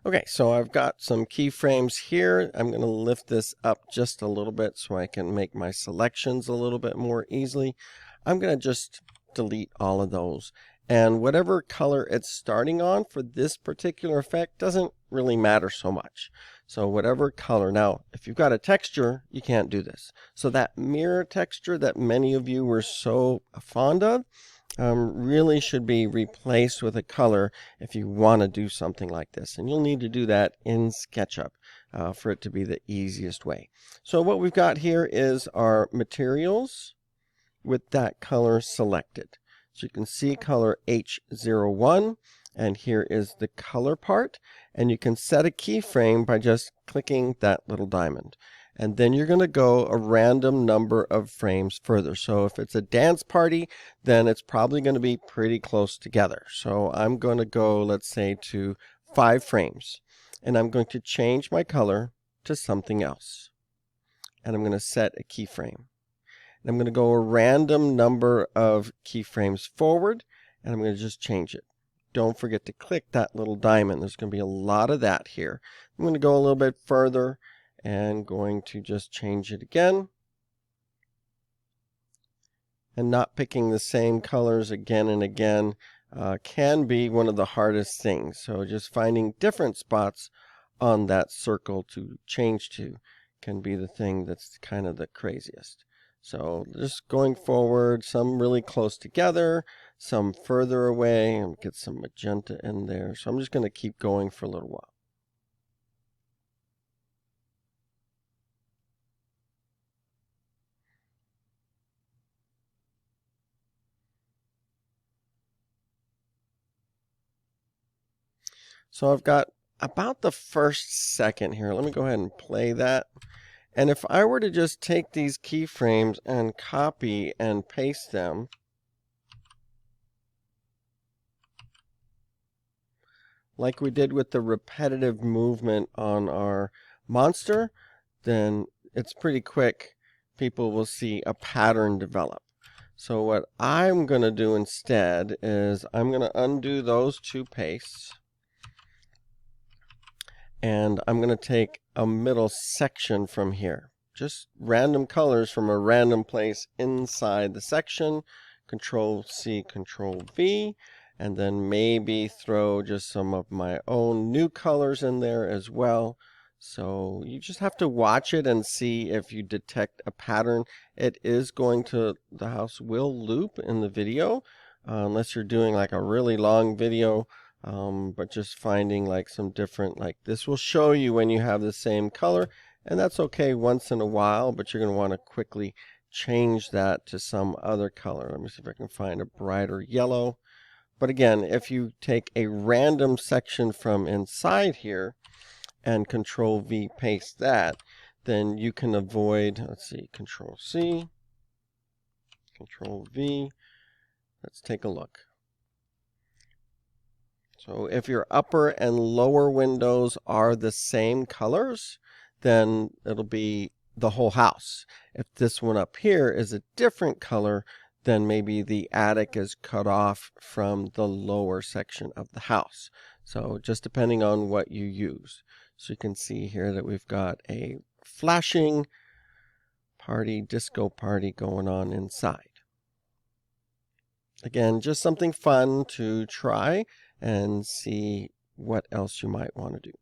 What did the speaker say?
Okay, so I've got some keyframes here. I'm going to lift this up just a little bit so I can make my selections a little bit more easily. I'm going to just delete all of those. And whatever color it's starting on for this particular effect doesn't really matter so much. So whatever color. Now, if you've got a texture, you can't do this. So that mirror texture that many of you were so fond of, really should be replaced with a color if you want to do something like this. And you'll need to do that in SketchUp for it to be the easiest way. So what we've got here is our materials with that color selected. So you can see color H01, and here is the color part. And you can set a keyframe by just clicking that little diamond. And then you're going to go a random number of frames further. So if it's a dance party, then it's probably going to be pretty close together. So I'm going to go, let's say, to 5 frames. And I'm going to change my color to something else. And I'm going to set a keyframe. And I'm going to go a random number of keyframes forward, and I'm going to just change it. Don't forget to click that little diamond. There's going to be a lot of that here. I'm going to go a little bit further and going to just change it again. And not picking the same colors again and again can be one of the hardest things. So just finding different spots on that circle to change to can be the thing that's kind of the craziest. So just going forward, some really close together, some further away, and get some magenta in there. So I'm just going to keep going for a little while. So I've got about the first second here. Let me go ahead and play that. And if I were to just take these keyframes and copy and paste them, like we did with the repetitive movement on our monster, then it's pretty quick. People will see a pattern develop. So what I'm going to do instead is I'm going to undo those 2 pastes. And I'm going to take a middle section from here. Just random colors from a random place inside the section. Control C, Control V. And then maybe throw just some of my own new colors in there as well. So you just have to watch it and see if you detect a pattern. It is going to, the house will loop in the video, unless you're doing like a really long video. But just finding like some different, like this will show you when you have the same color, and that's okay once in a while, but you're going to want to quickly change that to some other color. Let me see if I can find a brighter yellow. But again, if you take a random section from inside here and Control V paste that, then you can avoid, let's see, Control C, Control V. Let's take a look. So if your upper and lower windows are the same colors, then it'll be the whole house. If this one up here is a different color, then maybe the attic is cut off from the lower section of the house. So just depending on what you use. So you can see here that we've got a flashing party, disco party going on inside. Again, just something fun to try and see what else you might want to do.